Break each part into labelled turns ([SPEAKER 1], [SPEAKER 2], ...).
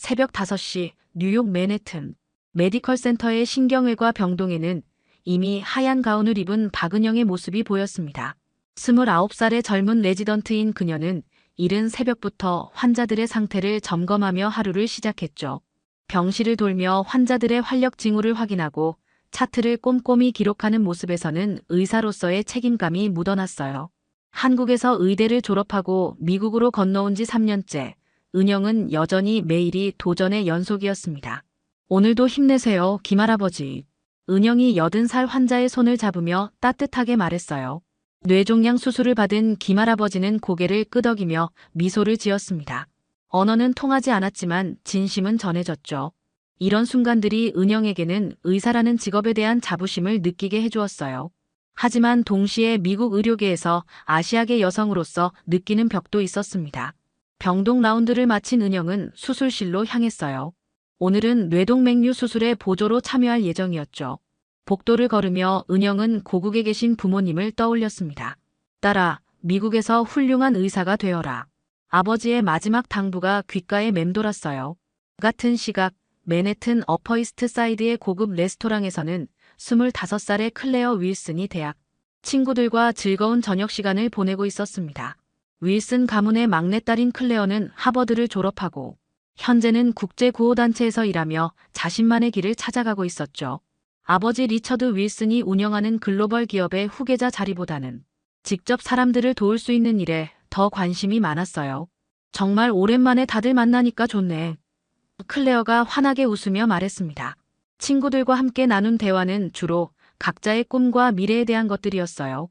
[SPEAKER 1] 새벽 5시 뉴욕 맨해튼 메디컬 센터의 신경외과 병동에는 이미 하얀 가운을 입은 박은영의 모습이 보였습니다. 29살의 젊은 레지던트인 그녀는 이른 새벽부터 환자들의 상태를 점검하며 하루를 시작했죠. 병실을 돌며 환자들의 활력 징후를 확인하고 차트를 꼼꼼히 기록하는 모습에서는 의사로서의 책임감이 묻어났어요. 한국에서 의대를 졸업하고 미국으로 건너온 지 3년째, 은영은 여전히 매일이 도전의 연속이었습니다. 오늘도 힘내세요, 김할아버지. 은영이 80살 환자의 손을 잡으며 따뜻하게 말했어요. 뇌종양 수술을 받은 김할아버지는 고개를 끄덕이며 미소를 지었습니다. 언어는 통하지 않았지만 진심은 전해졌죠. 이런 순간들이 은영에게는 의사라는 직업에 대한 자부심을 느끼게 해주었어요. 하지만 동시에 미국 의료계에서 아시아계 여성으로서 느끼는 벽도 있었습니다. 병동 라운드를 마친 은영은 수술실로 향했어요. 오늘은 뇌동맥류 수술의 보조로 참여할 예정이었죠. 복도를 걸으며 은영은 고국에 계신 부모님을 떠올렸습니다. 딸아, 미국에서 훌륭한 의사가 되어라. 아버지의 마지막 당부가 귓가에 맴돌았어요. 같은 시각 맨해튼 어퍼이스트 사이드의 고급 레스토랑에서는 25살의 클레어 윌슨이 대학 친구들과 즐거운 저녁 시간을 보내고 있었습니다. 윌슨 가문의 막내딸인 클레어는 하버드를 졸업하고 현재는 국제구호단체에서 일하며 자신만의 길을 찾아가고 있었죠. 아버지 리처드 윌슨이 운영하는 글로벌 기업의 후계자 자리보다는 직접 사람들을 도울 수 있는 일에 더 관심이 많았어요. 정말 오랜만에 다들 만나니까 좋네. 클레어가 환하게 웃으며 말했습니다. 친구들과 함께 나눈 대화는 주로 각자의 꿈과 미래에 대한 것들이었어요.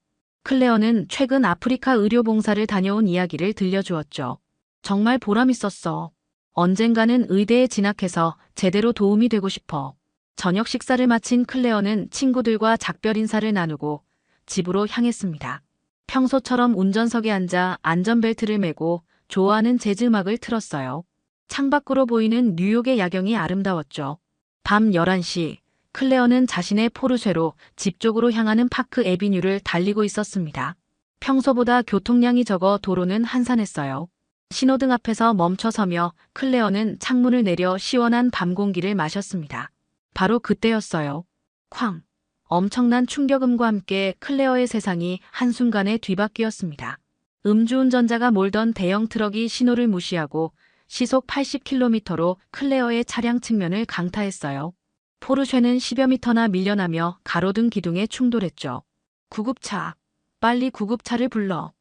[SPEAKER 1] 클레어는 최근 아프리카 의료봉사를 다녀온 이야기를 들려주었죠. 정말 보람있었어. 언젠가는 의대에 진학해서 제대로 도움이 되고 싶어. 저녁 식사를 마친 클레어는 친구들과 작별 인사를 나누고 집으로 향했습니다. 평소처럼 운전석에 앉아 안전벨트를 매고 좋아하는 재즈 음악을 틀었어요. 창밖으로 보이는 뉴욕의 야경이 아름다웠죠. 밤 11시, 클레어는 자신의 포르쉐로 집 쪽으로 향하는 파크 애비뉴를 달리고 있었습니다. 평소보다 교통량이 적어 도로는 한산했어요. 신호등 앞에서 멈춰서며 클레어는 창문을 내려 시원한 밤 공기를 마셨습니다. 바로 그때였어요. 쾅! 엄청난 충격음과 함께 클레어의 세상이 한순간에 뒤바뀌었습니다. 음주운전자가 몰던 대형 트럭이 신호를 무시하고 시속 80km로 클레어의 차량 측면을 강타했어요. 포르쉐는 10여 미터나 밀려나며 가로등 기둥에 충돌했죠. 구급차! 빨리 구급차를 불러!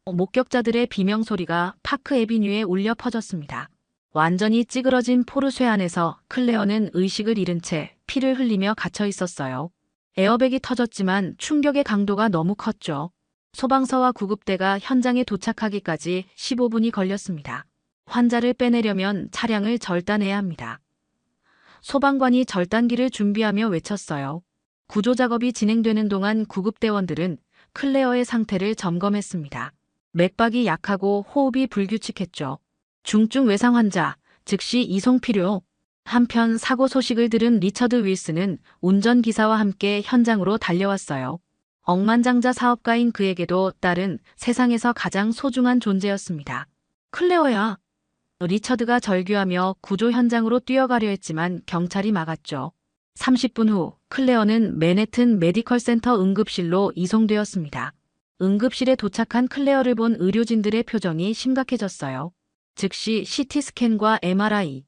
[SPEAKER 1] 목격자들의 비명소리가 파크 애비뉴에 울려 퍼졌습니다. 완전히 찌그러진 포르쉐 안에서 클레어는 의식을 잃은 채 피를 흘리며 갇혀 있었어요. 에어백이 터졌지만 충격의 강도가 너무 컸죠. 소방서와 구급대가 현장에 도착하기까지 15분이 걸렸습니다. 환자를 빼내려면 차량을 절단해야 합니다. 소방관이 절단기를 준비하며 외쳤어요. 구조작업이 진행되는 동안 구급대원들은 클레어의 상태를 점검했습니다. 맥박이 약하고 호흡이 불규칙했죠. 중증 외상 환자, 즉시 이송 필요. 한편 사고 소식을 들은 리처드 윌슨은 운전기사와 함께 현장으로 달려왔어요. 억만장자 사업가인 그에게도 딸은 세상에서 가장 소중한 존재였습니다. 클레어야. 리처드가 절규하며 구조 현장으로 뛰어가려 했지만 경찰이 막았죠. 30분 후 클레어는 맨해튼 메디컬 센터 응급실로 이송되었습니다. 응급실에 도착한 클레어를 본 의료진들의 표정이 심각해졌어요. 즉시 CT 스캔과 MRI.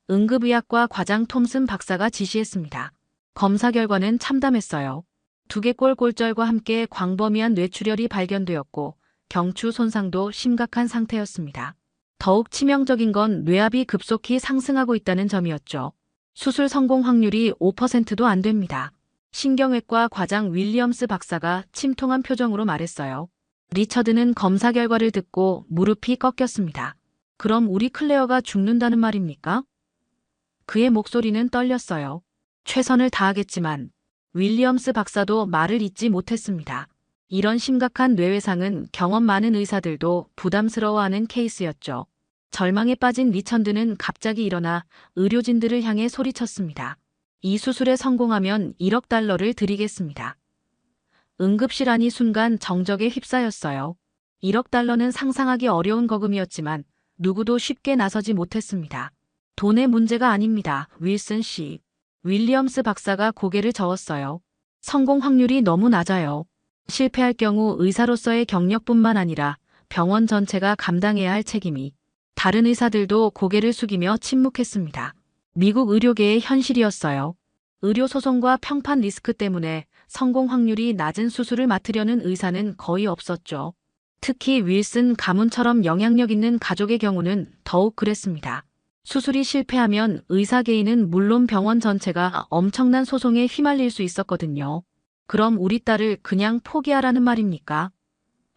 [SPEAKER 1] 응급의학과 과장 톰슨 박사가 지시했습니다. 검사 결과는 참담했어요. 두개골 골절과 함께 광범위한 뇌출혈이 발견되었고 경추 손상도 심각한 상태였습니다. 더욱 치명적인 건 뇌압이 급속히 상승하고 있다는 점이었죠. 수술 성공 확률이 5%도 안 됩니다. 신경외과 과장 윌리엄스 박사가 침통한 표정으로 말했어요. 리처드는 검사 결과를 듣고 무릎이 꺾였습니다. 그럼 우리 클레어가 죽는다는 말입니까? 그의 목소리는 떨렸어요. 최선을 다하겠지만 윌리엄스 박사도 말을 잇지 못했습니다. 이런 심각한 뇌외상은 경험 많은 의사들도 부담스러워하는 케이스였죠. 절망에 빠진 리처드는 갑자기 일어나 의료진들을 향해 소리쳤습니다. 이 수술에 성공하면 1억 달러를 드리겠습니다. 응급실 안이 순간 정적에 휩싸였어요. 1억 달러는 상상하기 어려운 거금이었지만 누구도 쉽게 나서지 못했습니다. 돈의 문제가 아닙니다. 윌슨 씨. 윌리엄스 박사가 고개를 저었어요. 성공 확률이 너무 낮아요. 실패할 경우 의사로서의 경력뿐만 아니라 병원 전체가 감당해야 할 책임이. 다른 의사들도 고개를 숙이며 침묵했습니다. 미국 의료계의 현실이었어요. 의료 소송과 평판 리스크 때문에 성공 확률이 낮은 수술을 맡으려는 의사는 거의 없었죠. 특히 윌슨 가문처럼 영향력 있는 가족의 경우는 더욱 그랬습니다. 수술이 실패하면 의사 개인은 물론 병원 전체가 엄청난 소송에 휘말릴 수 있었거든요. 그럼 우리 딸을 그냥 포기하라는 말입니까?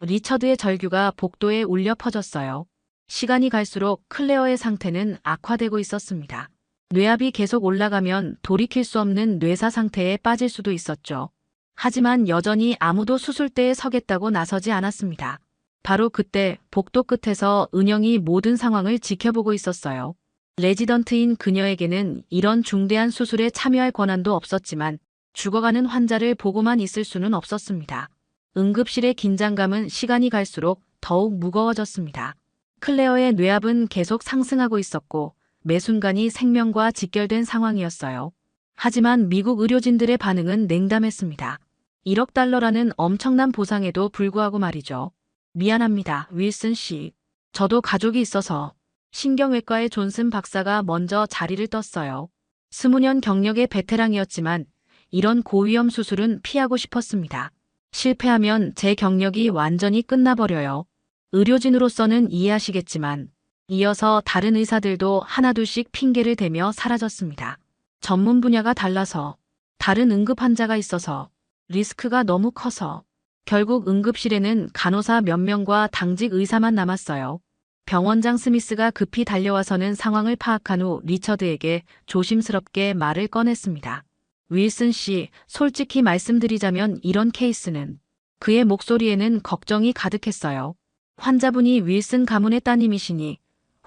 [SPEAKER 1] 리처드의 절규가 복도에 울려 퍼졌어요. 시간이 갈수록 클레어의 상태는 악화되고 있었습니다. 뇌압이 계속 올라가면 돌이킬 수 없는 뇌사 상태에 빠질 수도 있었죠. 하지만 여전히 아무도 수술대에 서겠다고 나서지 않았습니다. 바로 그때 복도 끝에서 은영이 모든 상황을 지켜보고 있었어요. 레지던트인 그녀에게는 이런 중대한 수술에 참여할 권한도 없었지만 죽어가는 환자를 보고만 있을 수는 없었습니다. 응급실의 긴장감은 시간이 갈수록 더욱 무거워졌습니다. 클레어의 뇌압은 계속 상승하고 있었고 매 순간이 생명과 직결된 상황이었어요. 하지만 미국 의료진들의 반응은 냉담했습니다. 1억 달러라는 엄청난 보상에도 불구하고 말이죠. 미안합니다, 윌슨 씨. 저도 가족이 있어서. 신경외과의 존슨 박사가 먼저 자리를 떴어요. 20년 경력의 베테랑이었지만 이런 고위험 수술은 피하고 싶었습니다. 실패하면 제 경력이 완전히 끝나버려요. 의료진으로서는 이해하시겠지만 이어서 다른 의사들도 하나둘씩 핑계를 대며 사라졌습니다. 전문 분야가 달라서, 다른 응급 환자가 있어서, 리스크가 너무 커서. 결국 응급실에는 간호사 몇 명과 당직 의사만 남았어요. 병원장 스미스가 급히 달려와서는 상황을 파악한 후 리처드에게 조심스럽게 말을 꺼냈습니다. 윌슨 씨, 솔직히 말씀드리자면 이런 케이스는. 그의 목소리에는 걱정이 가득했어요. 환자분이 윌슨 가문의 따님이시니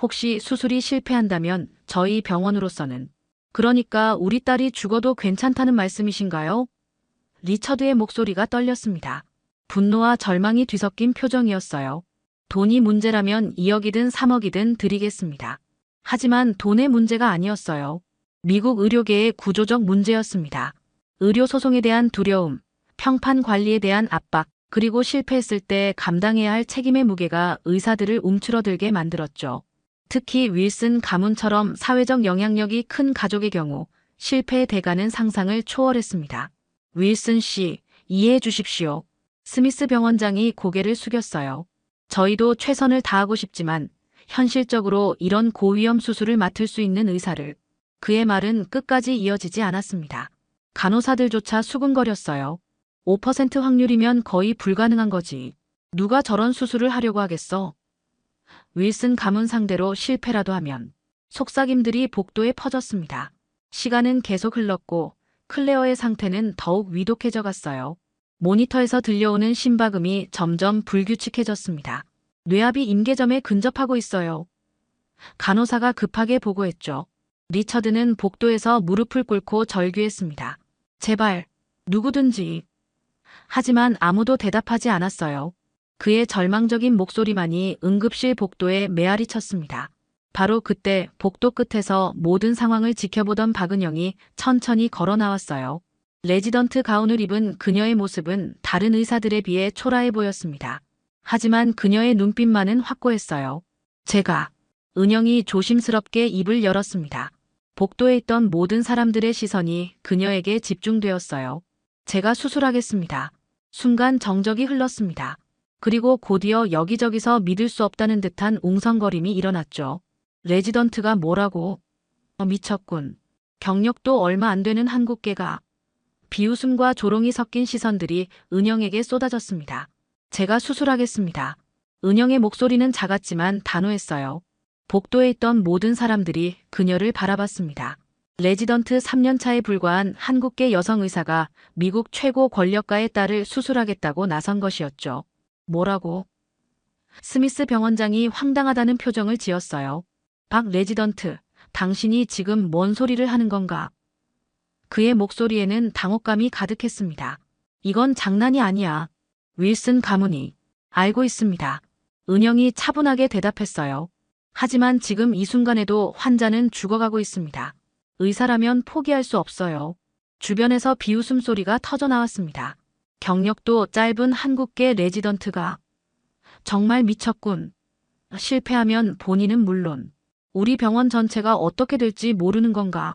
[SPEAKER 1] 혹시 수술이 실패한다면 저희 병원으로서는. 그러니까 우리 딸이 죽어도 괜찮다는 말씀이신가요? 리처드의 목소리가 떨렸습니다. 분노와 절망이 뒤섞인 표정이었어요. 돈이 문제라면 2억이든 3억이든 드리겠습니다. 하지만 돈의 문제가 아니었어요. 미국 의료계의 구조적 문제였습니다. 의료 소송에 대한 두려움, 평판 관리에 대한 압박, 그리고 실패했을 때 감당해야 할 책임의 무게가 의사들을 움츠러들게 만들었죠. 특히 윌슨 가문처럼 사회적 영향력이 큰 가족의 경우 실패의 대가는 상상을 초월했습니다. 윌슨 씨, 이해해 주십시오. 스미스 병원장이 고개를 숙였어요. 저희도 최선을 다하고 싶지만 현실적으로 이런 고위험 수술을 맡을 수 있는 의사를. 그의 말은 끝까지 이어지지 않았습니다. 간호사들조차 수근거렸어요. 5% 확률이면 거의 불가능한 거지. 누가 저런 수술을 하려고 하겠어? 윌슨 가문 상대로 실패라도 하면. 속삭임들이 복도에 퍼졌습니다. 시간은 계속 흘렀고 클레어의 상태는 더욱 위독해져 갔어요. 모니터에서 들려오는 심박음이 점점 불규칙해졌습니다. 뇌압이 임계점에 근접하고 있어요. 간호사가 급하게 보고했죠. 리처드는 복도에서 무릎을 꿇고 절규했습니다. 제발, 누구든지. 하지만 아무도 대답하지 않았어요. 그의 절망적인 목소리만이 응급실 복도에 메아리 쳤습니다. 바로 그때 복도 끝에서 모든 상황을 지켜보던 박은영이 천천히 걸어 나왔어요. 레지던트 가운을 입은 그녀의 모습은 다른 의사들에 비해 초라해 보였습니다. 하지만 그녀의 눈빛만은 확고했어요. 제가. 은영이 조심스럽게 입을 열었습니다. 복도에 있던 모든 사람들의 시선이 그녀에게 집중되었어요. 제가 수술하겠습니다. 순간 정적이 흘렀습니다. 그리고 곧이어 여기저기서 믿을 수 없다는 듯한 웅성거림이 일어났죠. 레지던트가 뭐라고? 미쳤군. 경력도 얼마 안 되는 한국계가. 비웃음과 조롱이 섞인 시선들이 은영에게 쏟아졌습니다. 제가 수술하겠습니다. 은영의 목소리는 작았지만 단호했어요. 복도에 있던 모든 사람들이 그녀를 바라봤습니다. 레지던트 3년차에 불과한 한국계 여성 의사가 미국 최고 권력가의 딸을 수술하겠다고 나선 것이었죠. 뭐라고? 스미스 병원장이 황당하다는 표정을 지었어요. 박 레지던트, 당신이 지금 뭔 소리를 하는 건가? 그의 목소리에는 당혹감이 가득했습니다. 이건 장난이 아니야. 윌슨 가문이. 알고 있습니다. 은영이 차분하게 대답했어요. 하지만 지금 이 순간에도 환자는 죽어가고 있습니다. 의사라면 포기할 수 없어요. 주변에서 비웃음 소리가 터져 나왔습니다. 경력도 짧은 한국계 레지던트가 정말 미쳤군. 실패하면 본인은 물론 우리 병원 전체가 어떻게 될지 모르는 건가.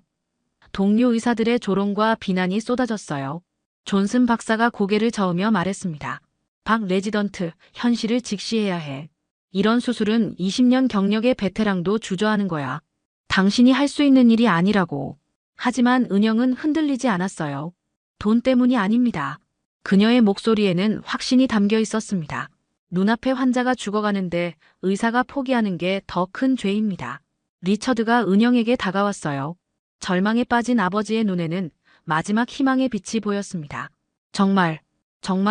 [SPEAKER 1] 동료 의사들의 조롱과 비난이 쏟아졌어요. 존슨 박사가 고개를 저으며 말했습니다. 박 레지던트, 현실을 직시해야 해. 이런 수술은 20년 경력의 베테랑도 주저하는 거야. 당신이 할 수 있는 일이 아니라고. 하지만 은영은 흔들리지 않았어요. 돈 때문이 아닙니다. 그녀의 목소리에는 확신이 담겨 있었습니다. 눈앞에 환자가 죽어가는데 의사가 포기하는 게 더 큰 죄입니다. 리처드가 은영에게 다가왔어요. 절망에 빠진 아버지의 눈에는 마지막 희망의 빛이 보였습니다. 정말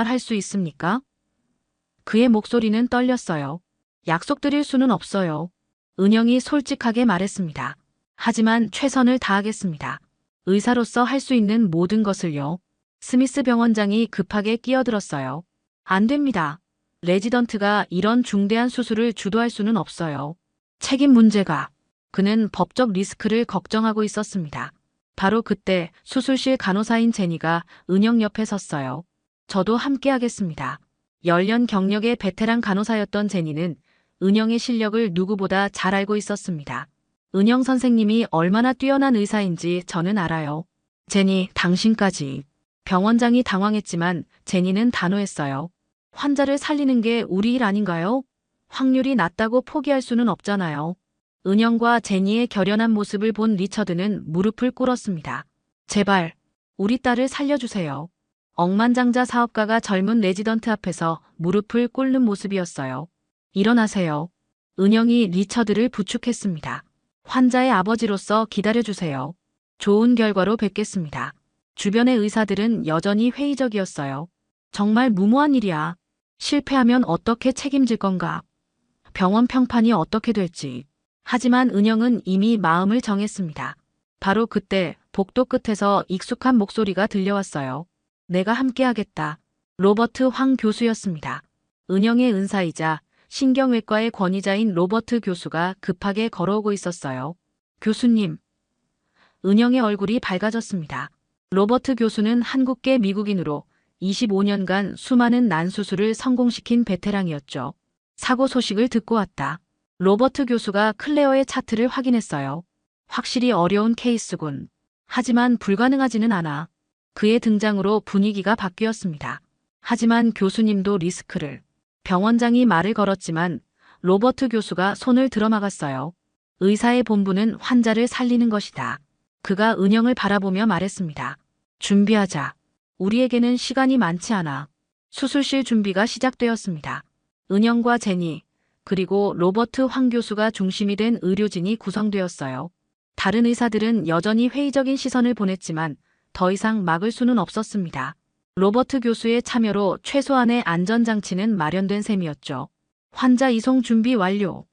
[SPEAKER 1] 할 수 있습니까? 그의 목소리는 떨렸어요. 약속드릴 수는 없어요. 은영이 솔직하게 말했습니다. 하지만 최선을 다하겠습니다. 의사로서 할 수 있는 모든 것을요. 스미스 병원장이 급하게 끼어들었어요. 안 됩니다. 레지던트가 이런 중대한 수술을 주도할 수는 없어요. 책임 문제가. 그는 법적 리스크를 걱정하고 있었습니다. 바로 그때 수술실 간호사인 제니가 은영 옆에 섰어요. 저도 함께 하겠습니다. 10년 경력의 베테랑 간호사였던 제니는 은영의 실력을 누구보다 잘 알고 있었습니다. 은영 선생님이 얼마나 뛰어난 의사인지 저는 알아요. 제니, 당신까지. 병원장이 당황했지만 제니는 단호했어요. 환자를 살리는 게 우리 일 아닌가요? 확률이 낮다고 포기할 수는 없잖아요. 은영과 제니의 결연한 모습을 본 리처드는 무릎을 꿇었습니다. 제발, 우리 딸을 살려주세요. 억만장자 사업가가 젊은 레지던트 앞에서 무릎을 꿇는 모습이었어요. 일어나세요. 은영이 리처드를 부축했습니다. 환자의 아버지로서 기다려주세요. 좋은 결과로 뵙겠습니다. 주변의 의사들은 여전히 회의적이었어요. 정말 무모한 일이야. 실패하면 어떻게 책임질 건가? 병원 평판이 어떻게 될지. 하지만 은영은 이미 마음을 정했습니다. 바로 그때 복도 끝에서 익숙한 목소리가 들려왔어요. 내가 함께하겠다. 로버트 황 교수였습니다. 은영의 은사이자 신경외과의 권위자인 로버트 교수가 급하게 걸어오고 있었어요. 교수님. 은영의 얼굴이 밝아졌습니다. 로버트 교수는 한국계 미국인으로 25년간 수많은 난수술을 성공시킨 베테랑이었죠. 사고 소식을 듣고 왔다. 로버트 교수가 클레어의 차트를 확인했어요. 확실히 어려운 케이스군. 하지만 불가능하지는 않아. 그의 등장으로 분위기가 바뀌었습니다. 하지만 교수님도 리스크를. 병원장이 말을 걸었지만 로버트 교수가 손을 들어막았어요. 의사의 본분은 환자를 살리는 것이다. 그가 은영을 바라보며 말했습니다. 준비하자. 우리에게는 시간이 많지 않아. 수술실 준비가 시작되었습니다. 은영과 제니, 그리고 로버트 황 교수가 중심이 된 의료진이 구성되었어요. 다른 의사들은 여전히 회의적인 시선을 보냈지만 더 이상 막을 수는 없었습니다. 로버트 교수의 참여로 최소한의 안전장치는 마련된 셈이었죠. 환자 이송 준비 완료.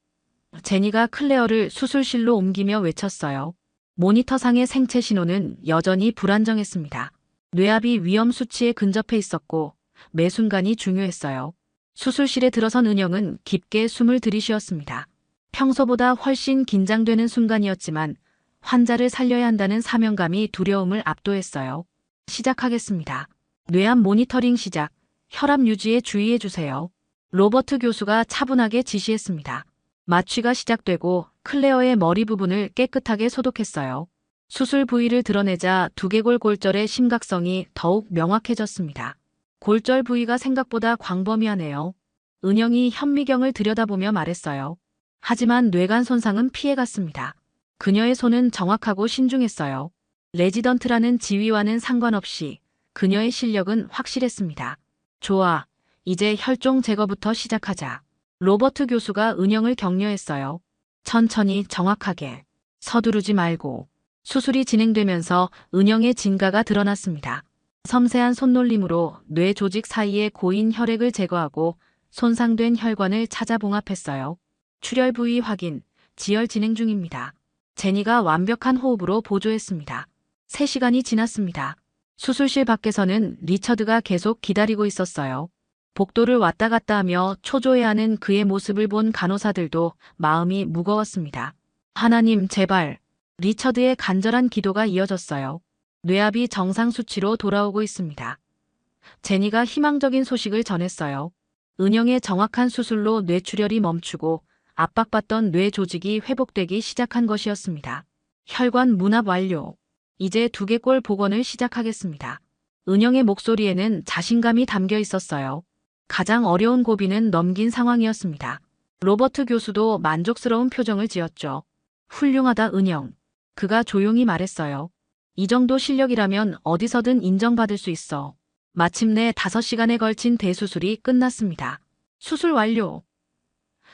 [SPEAKER 1] 제니가 클레어를 수술실로 옮기며 외쳤어요. 모니터상의 생체 신호는 여전히 불안정했습니다. 뇌압이 위험 수치에 근접해 있었고 매 순간이 중요했어요. 수술실에 들어선 은영은 깊게 숨을 들이쉬었습니다. 평소보다 훨씬 긴장되는 순간이었지만 환자를 살려야 한다는 사명감이 두려움을 압도했어요. 시작하겠습니다. 뇌압 모니터링 시작. 혈압 유지에 주의해 주세요. 로버트 교수가 차분하게 지시했습니다. 마취가 시작되고 클레어의 머리 부분을 깨끗하게 소독했어요. 수술 부위를 드러내자 두개골 골절의 심각성이 더욱 명확해졌습니다. 골절 부위가 생각보다 광범위하네요. 은영이 현미경을 들여다보며 말했어요. 하지만 뇌관 손상은 피해갔습니다. 그녀의 손은 정확하고 신중했어요. 레지던트라는 지위와는 상관없이 그녀의 실력은 확실했습니다. 좋아. 이제 혈종 제거부터 시작하자. 로버트 교수가 은영을 격려했어요. 천천히 정확하게. 서두르지 말고. 수술이 진행되면서 은영의 진가가 드러났습니다. 섬세한 손놀림으로 뇌 조직 사이의 고인 혈액을 제거하고 손상된 혈관을 찾아 봉합했어요. 출혈 부위 확인, 지혈 진행 중입니다. 제니가 완벽한 호흡으로 보조했습니다. 3시간이 지났습니다. 수술실 밖에서는 리처드가 계속 기다리고 있었어요. 복도를 왔다 갔다 하며 초조해하는 그의 모습을 본 간호사들도 마음이 무거웠습니다. 하나님 제발. 리처드의 간절한 기도가 이어졌어요. 뇌압이 정상 수치로 돌아오고 있습니다. 제니가 희망적인 소식을 전했어요. 은영의 정확한 수술로 뇌출혈이 멈추고 압박받던 뇌 조직이 회복되기 시작한 것이었습니다. 혈관 문합 완료. 이제 2개골 복원을 시작하겠습니다. 은영의 목소리에는 자신감이 담겨 있었어요. 가장 어려운 고비는 넘긴 상황이었습니다. 로버트 교수도 만족스러운 표정을 지었죠. 훌륭하다 은영. 그가 조용히 말했어요. 이 정도 실력이라면 어디서든 인정받을 수 있어. 마침내 5시간에 걸친 대수술이 끝났습니다. 수술 완료.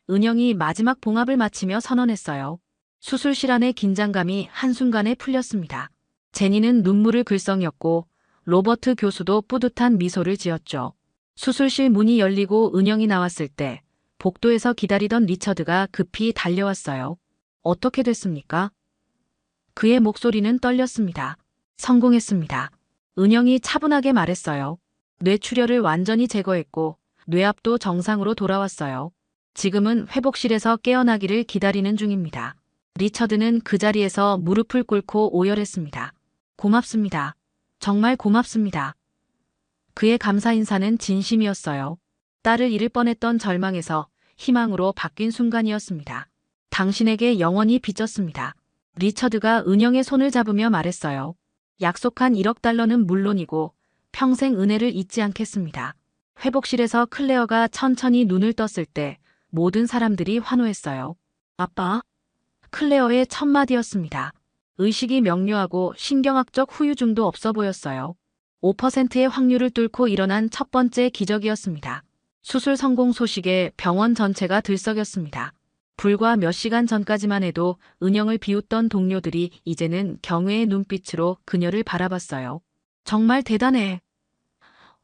[SPEAKER 1] 은영이 마지막 봉합을 마치며 선언했어요. 수술실 안의 긴장감이 한순간에 풀렸습니다. 제니는 눈물을 글썽였고 로버트 교수도 뿌듯한 미소를 지었죠. 수술실 문이 열리고 은영이 나왔을 때 복도에서 기다리던 리처드가 급히 달려왔어요. 어떻게 됐습니까? 그의 목소리는 떨렸습니다. 성공했습니다. 은영이 차분하게 말했어요. 뇌출혈을 완전히 제거했고 뇌압도 정상으로 돌아왔어요. 지금은 회복실에서 깨어나기를 기다리는 중입니다. 리처드는 그 자리에서 무릎을 꿇고 오열했습니다. 고맙습니다. 정말 고맙습니다. 그의 감사 인사는 진심이었어요. 딸을 잃을 뻔했던 절망에서 희망으로 바뀐 순간이었습니다. 당신에게 영원히 빚졌습니다. 리처드가 은영의 손을 잡으며 말했어요. 약속한 1억 달러는 물론이고 평생 은혜를 잊지 않겠습니다. 회복실에서 클레어가 천천히 눈을 떴을 때 모든 사람들이 환호했어요. 아빠? 클레어의 첫 마디였습니다. 의식이 명료하고 신경학적 후유증도 없어 보였어요. 5%의 확률을 뚫고 일어난 첫 번째 기적이었습니다. 수술 성공 소식에 병원 전체가 들썩였습니다. 불과 몇 시간 전까지만 해도 은영을 비웃던 동료들이 이제는 경외의 눈빛으로 그녀를 바라봤어요. 정말 대단해.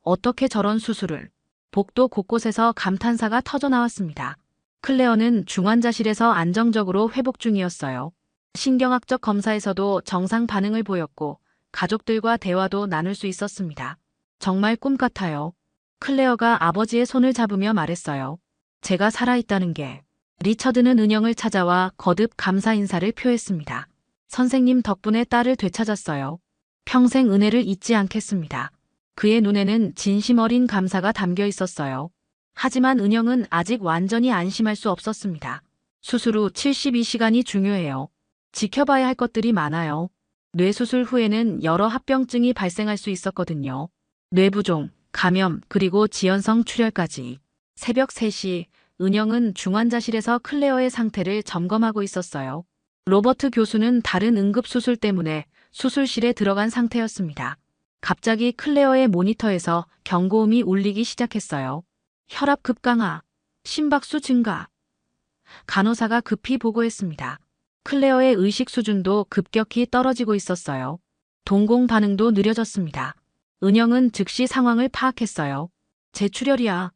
[SPEAKER 1] 어떻게 저런 수술을. 복도 곳곳에서 감탄사가 터져나왔습니다. 클레어는 중환자실에서 안정적으로 회복 중이었어요. 신경학적 검사에서도 정상 반응을 보였고 가족들과 대화도 나눌 수 있었습니다. 정말 꿈 같아요. 클레어가 아버지의 손을 잡으며 말했어요. 제가 살아있다는 게. 리처드는 은영을 찾아와 거듭 감사 인사를 표했습니다. 선생님 덕분에 딸을 되찾았어요. 평생 은혜를 잊지 않겠습니다. 그의 눈에는 진심 어린 감사가 담겨 있었어요. 하지만 은영은 아직 완전히 안심할 수 없었습니다. 수술 후 72시간이 중요해요. 지켜봐야 할 것들이 많아요. 뇌수술 후에는 여러 합병증이 발생할 수 있었거든요. 뇌부종, 감염, 그리고 지연성 출혈까지. 새벽 3시, 은영은 중환자실에서 클레어의 상태를 점검하고 있었어요. 로버트 교수는 다른 응급수술 때문에 수술실에 들어간 상태였습니다. 갑자기 클레어의 모니터에서 경고음이 울리기 시작했어요. 혈압 급강하, 심박수 증가. 간호사가 급히 보고했습니다. 클레어의 의식 수준도 급격히 떨어지고 있었어요. 동공 반응도 느려졌습니다. 은영은 즉시 상황을 파악했어요. 재출혈이야.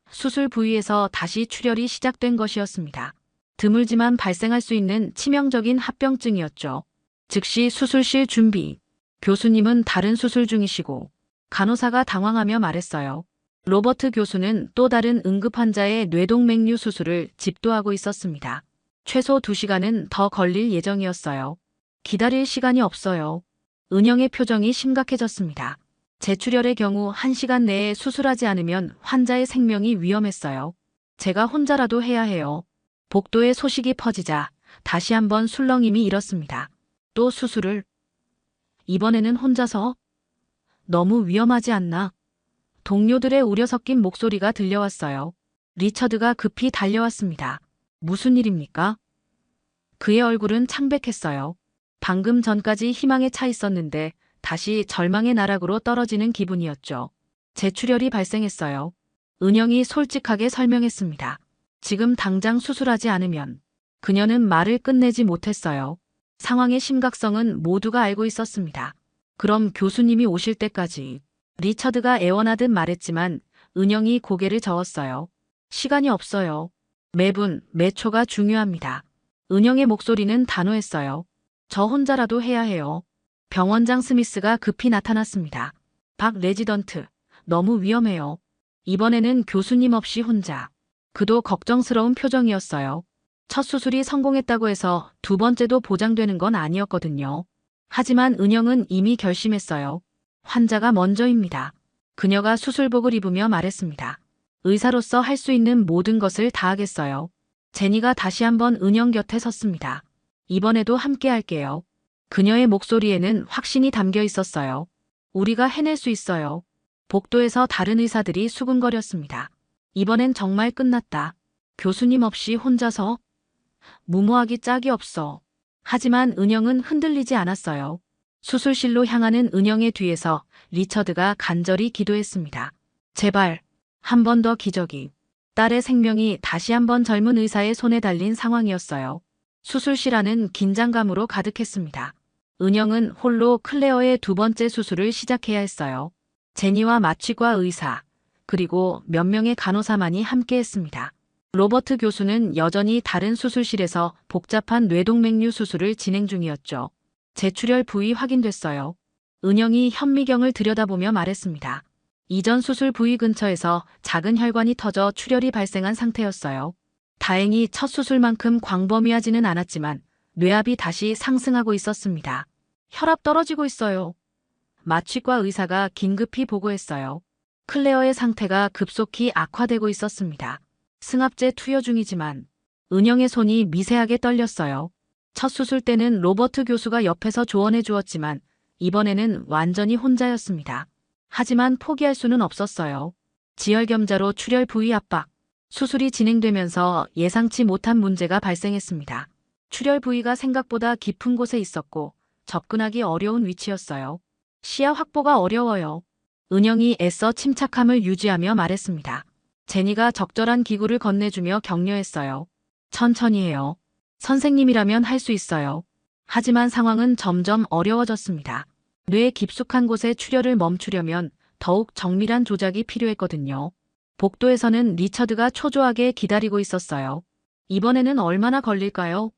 [SPEAKER 1] 수술 부위에서 다시 출혈이 시작된 것이었습니다. 드물지만 발생할 수 있는 치명적인 합병증이었죠. 즉시 수술실 준비. 교수님은 다른 수술 중이시고. 간호사가 당황하며 말했어요. 로버트 교수는 또 다른 응급 환자의 뇌동맥류 수술을 집도하고 있었습니다. 최소 2시간은 더 걸릴 예정이었어요. 기다릴 시간이 없어요. 은영의 표정이 심각해졌습니다. 재출혈의 경우 1시간 내에 수술하지 않으면 환자의 생명이 위험했어요. 제가 혼자라도 해야 해요. 복도에 소식이 퍼지자 다시 한번 술렁임이 일었습니다. 또 수술을? 이번에는 혼자서? 너무 위험하지 않나? 동료들의 우려 섞인 목소리가 들려왔어요. 리처드가 급히 달려왔습니다. 무슨 일입니까? 그의 얼굴은 창백했어요. 방금 전까지 희망에 차 있었는데 다시 절망의 나락으로 떨어지는 기분이었죠. 재출혈이 발생했어요. 은영이 솔직하게 설명했습니다. 지금 당장 수술하지 않으면. 그녀는 말을 끝내지 못했어요. 상황의 심각성은 모두가 알고 있었습니다. 그럼 교수님이 오실 때까지. 리처드가 애원하듯 말했지만 은영이 고개를 저었어요. 시간이 없어요. 매분, 매초가 중요합니다. 은영의 목소리는 단호했어요. 저 혼자라도 해야 해요. 병원장 스미스가 급히 나타났습니다. 박 레지던트, 너무 위험해요. 이번에는 교수님 없이 혼자. 그도 걱정스러운 표정이었어요. 첫 수술이 성공했다고 해서 두 번째도 보장되는 건 아니었거든요. 하지만 은영은 이미 결심했어요. 환자가 먼저입니다. 그녀가 수술복을 입으며 말했습니다. 의사로서 할 수 있는 모든 것을 다하겠어요. 제니가 다시 한번 은영 곁에 섰습니다. 이번에도 함께 할게요. 그녀의 목소리에는 확신이 담겨 있었어요. 우리가 해낼 수 있어요. 복도에서 다른 의사들이 수군거렸습니다. 이번엔 정말 끝났다. 교수님 없이 혼자서? 무모하기 짝이 없어. 하지만 은영은 흔들리지 않았어요. 수술실로 향하는 은영의 뒤에서 리처드가 간절히 기도했습니다. 제발, 한 번 더 기적이. 딸의 생명이 다시 한번 젊은 의사의 손에 달린 상황이었어요. 수술실 안은 긴장감으로 가득했습니다. 은영은 홀로 클레어의 두 번째 수술을 시작해야 했어요. 제니와 마취과 의사, 그리고 몇 명의 간호사만이 함께했습니다. 로버트 교수는 여전히 다른 수술실에서 복잡한 뇌동맥류 수술을 진행 중이었죠. 재출혈 부위 확인됐어요. 은영이 현미경을 들여다보며 말했습니다. 이전 수술 부위 근처에서 작은 혈관이 터져 출혈이 발생한 상태였어요. 다행히 첫 수술만큼 광범위하지는 않았지만 뇌압이 다시 상승하고 있었습니다. 혈압 떨어지고 있어요. 마취과 의사가 긴급히 보고했어요. 클레어의 상태가 급속히 악화되고 있었습니다. 승합제 투여 중이지만 은영의 손이 미세하게 떨렸어요. 첫 수술 때는 로버트 교수가 옆에서 조언해 주었지만 이번에는 완전히 혼자였습니다. 하지만 포기할 수는 없었어요. 지혈겸자로 출혈 부위 압박. 수술이 진행되면서 예상치 못한 문제가 발생했습니다. 출혈 부위가 생각보다 깊은 곳에 있었고 접근하기 어려운 위치였어요. 시야 확보가 어려워요. 은영이 애써 침착함을 유지하며 말했습니다. 제니가 적절한 기구를 건네주며 격려했어요. 천천히 해요. 선생님이라면 할 수 있어요. 하지만 상황은 점점 어려워졌습니다. 뇌 깊숙한 곳에 출혈을 멈추려면 더욱 정밀한 조작이 필요했거든요. 복도에서는 리처드가 초조하게 기다리고 있었어요. 이번에는 얼마나 걸릴까요?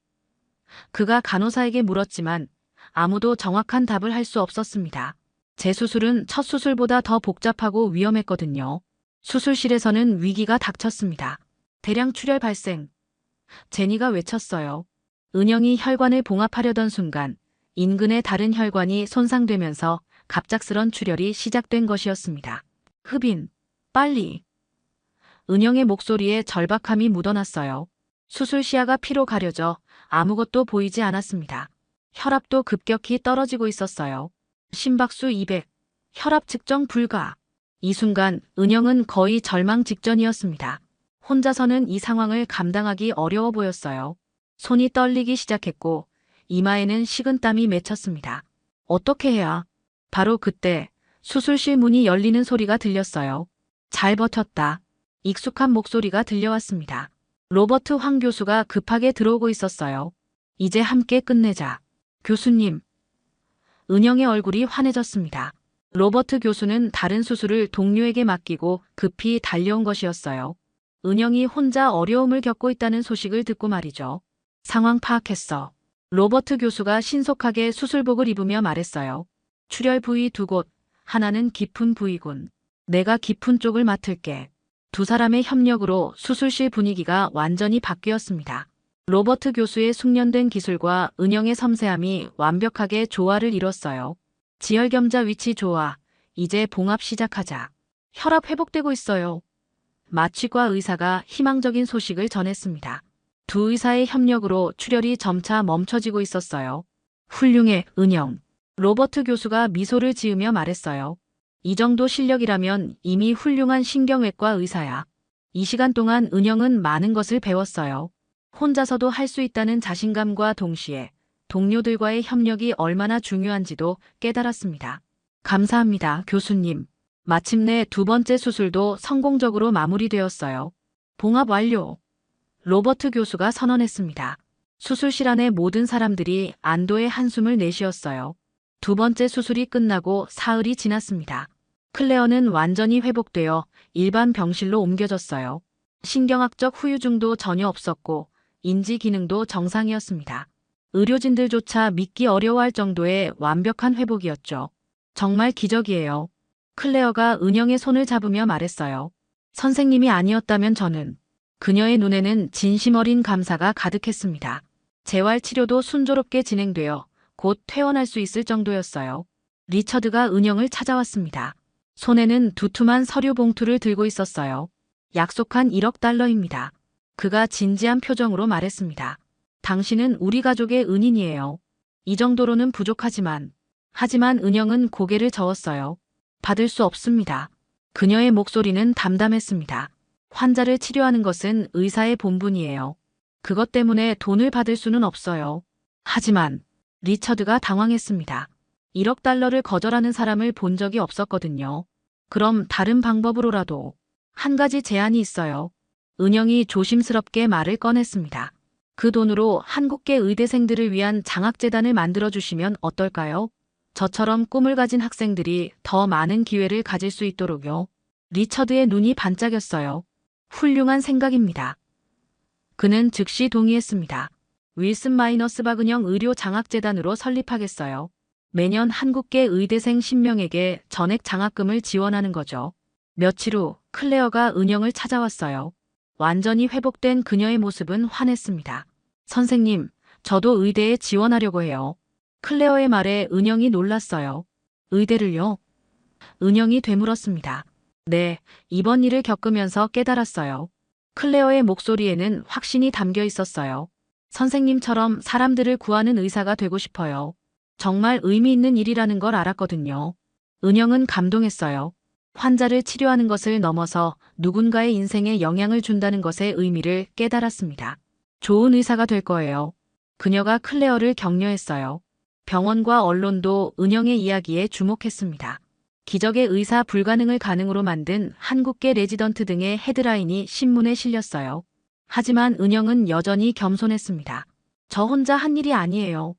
[SPEAKER 1] 그가 간호사에게 물었지만 아무도 정확한 답을 할 수 없었습니다. 재수술은 첫 수술보다 더 복잡하고 위험했거든요. 수술실에서는 위기가 닥쳤습니다. 대량 출혈 발생. 제니가 외쳤어요. 은영이 혈관을 봉합하려던 순간 인근의 다른 혈관이 손상되면서 갑작스런 출혈이 시작된 것이었습니다. 흡인, 빨리. 은영의 목소리에 절박함이 묻어났어요. 수술 시야가 피로 가려져 아무것도 보이지 않았습니다. 혈압도 급격히 떨어지고 있었어요. 심박수 200, 혈압 측정 불가. 이 순간 은영은 거의 절망 직전이었습니다. 혼자서는 이 상황을 감당하기 어려워 보였어요. 손이 떨리기 시작했고 이마에는 식은땀이 맺혔습니다. 어떻게 해야? 바로 그때 수술실 문이 열리는 소리가 들렸어요. 잘 버텼다. 익숙한 목소리가 들려왔습니다. 로버트 황 교수가 급하게 들어오고 있었어요. 이제 함께 끝내자. 교수님. 은영의 얼굴이 환해졌습니다. 로버트 교수는 다른 수술을 동료에게 맡기고 급히 달려온 것이었어요. 은영이 혼자 어려움을 겪고 있다는 소식을 듣고 말이죠. 상황 파악했어. 로버트 교수가 신속하게 수술복을 입으며 말했어요. 출혈 부위 두 곳, 하나는 깊은 부위군. 내가 깊은 쪽을 맡을게. 두 사람의 협력으로 수술실 분위기가 완전히 바뀌었습니다. 로버트 교수의 숙련된 기술과 은영의 섬세함이 완벽하게 조화를 이뤘어요. 지혈겸자 위치 좋아. 이제 봉합 시작하자. 혈압 회복되고 있어요. 마취과 의사가 희망적인 소식을 전했습니다. 두 의사의 협력으로 출혈이 점차 멈춰지고 있었어요. 훌륭해, 은영. 로버트 교수가 미소를 지으며 말했어요. 이 정도 실력이라면 이미 훌륭한 신경외과 의사야. 이 시간 동안 은영은 많은 것을 배웠어요. 혼자서도 할 수 있다는 자신감과 동시에 동료들과의 협력이 얼마나 중요한지도 깨달았습니다. 감사합니다, 교수님. 마침내 두 번째 수술도 성공적으로 마무리되었어요. 봉합 완료. 로버트 교수가 선언했습니다. 수술실 안의 모든 사람들이 안도의 한숨을 내쉬었어요. 두 번째 수술이 끝나고 사흘이 지났습니다. 클레어는 완전히 회복되어 일반 병실로 옮겨졌어요. 신경학적 후유증도 전혀 없었고 인지 기능도 정상이었습니다. 의료진들조차 믿기 어려워할 정도의 완벽한 회복이었죠. 정말 기적이에요. 클레어가 은영의 손을 잡으며 말했어요. 선생님이 아니었다면 저는. 그녀의 눈에는 진심 어린 감사가 가득했습니다. 재활 치료도 순조롭게 진행되어 곧 퇴원할 수 있을 정도였어요. 리처드가 은영을 찾아왔습니다. 손에는 두툼한 서류 봉투를 들고 있었어요. 약속한 1억 달러입니다. 그가 진지한 표정으로 말했습니다. 당신은 우리 가족의 은인이에요. 이 정도로는 부족하지만. 하지만 은영은 고개를 저었어요. 받을 수 없습니다. 그녀의 목소리는 담담했습니다. 환자를 치료하는 것은 의사의 본분이에요. 그것 때문에 돈을 받을 수는 없어요. 하지만 리처드가 당황했습니다. 1억 달러를 거절하는 사람을 본 적이 없었거든요. 그럼 다른 방법으로라도. 한 가지 제안이 있어요. 은영이 조심스럽게 말을 꺼냈습니다. 그 돈으로 한국계 의대생들을 위한 장학재단을 만들어주시면 어떨까요? 저처럼 꿈을 가진 학생들이 더 많은 기회를 가질 수 있도록요. 리처드의 눈이 반짝였어요. 훌륭한 생각입니다. 그는 즉시 동의했습니다. 윌슨 마이너스 박은영 의료 장학재단으로 설립하겠어요. 매년 한국계 의대생 10명에게 전액 장학금을 지원하는 거죠. 며칠 후 클레어가 은영을 찾아왔어요. 완전히 회복된 그녀의 모습은 환했습니다. 선생님, 저도 의대에 지원하려고 해요. 클레어의 말에 은영이 놀랐어요. 의대를요? 은영이 되물었습니다. 네, 이번 일을 겪으면서 깨달았어요. 클레어의 목소리에는 확신이 담겨 있었어요. 선생님처럼 사람들을 구하는 의사가 되고 싶어요. 정말 의미 있는 일이라는 걸 알았거든요. 은영은 감동했어요. 환자를 치료하는 것을 넘어서 누군가의 인생에 영향을 준다는 것의 의미를 깨달았습니다. 좋은 의사가 될 거예요. 그녀가 클레어를 격려했어요. 병원과 언론도 은영의 이야기에 주목했습니다. 기적의 의사 불가능을 가능으로 만든 한국계 레지던트 등의 헤드라인이 신문에 실렸어요. 하지만 은영은 여전히 겸손했습니다. 저 혼자 한 일이 아니에요.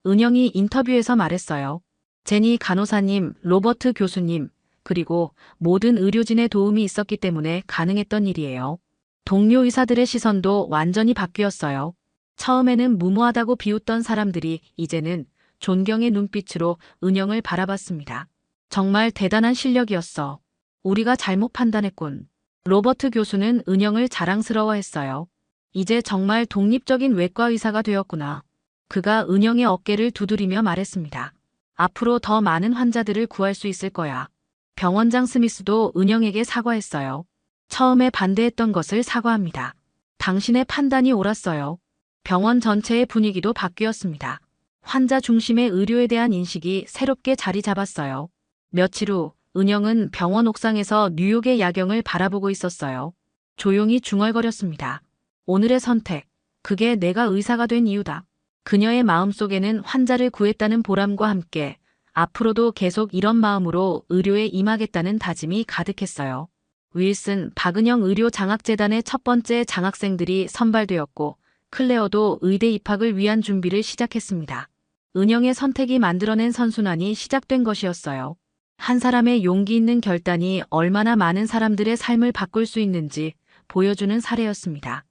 [SPEAKER 1] 은영이 인터뷰에서 말했어요. 제니 간호사님, 로버트 교수님, 그리고 모든 의료진의 도움이 있었기 때문에 가능했던 일이에요. 동료 의사들의 시선도 완전히 바뀌었어요. 처음에는 무모하다고 비웃던 사람들이 이제는 존경의 눈빛으로 은영을 바라봤습니다. 정말 대단한 실력이었어. 우리가 잘못 판단했군. 로버트 교수는 은영을 자랑스러워했어요. 이제 정말 독립적인 외과 의사가 되었구나. 그가 은영의 어깨를 두드리며 말했습니다. 앞으로 더 많은 환자들을 구할 수 있을 거야. 병원장 스미스도 은영에게 사과했어요. 처음에 반대했던 것을 사과합니다. 당신의 판단이 옳았어요. 병원 전체의 분위기도 바뀌었습니다. 환자 중심의 의료에 대한 인식이 새롭게 자리 잡았어요. 며칠 후 은영은 병원 옥상에서 뉴욕의 야경을 바라보고 있었어요. 조용히 중얼거렸습니다. 오늘의 선택, 그게 내가 의사가 된 이유다. 그녀의 마음속에는 환자를 구했다는 보람과 함께 앞으로도 계속 이런 마음으로 의료에 임하겠다는 다짐이 가득했어요. 윌슨, 박은영 의료 장학재단의 첫 번째 장학생들이 선발되었고 클레어도 의대 입학을 위한 준비를 시작했습니다. 은영의 선택이 만들어낸 선순환이 시작된 것이었어요. 한 사람의 용기 있는 결단이 얼마나 많은 사람들의 삶을 바꿀 수 있는지 보여주는 사례였습니다.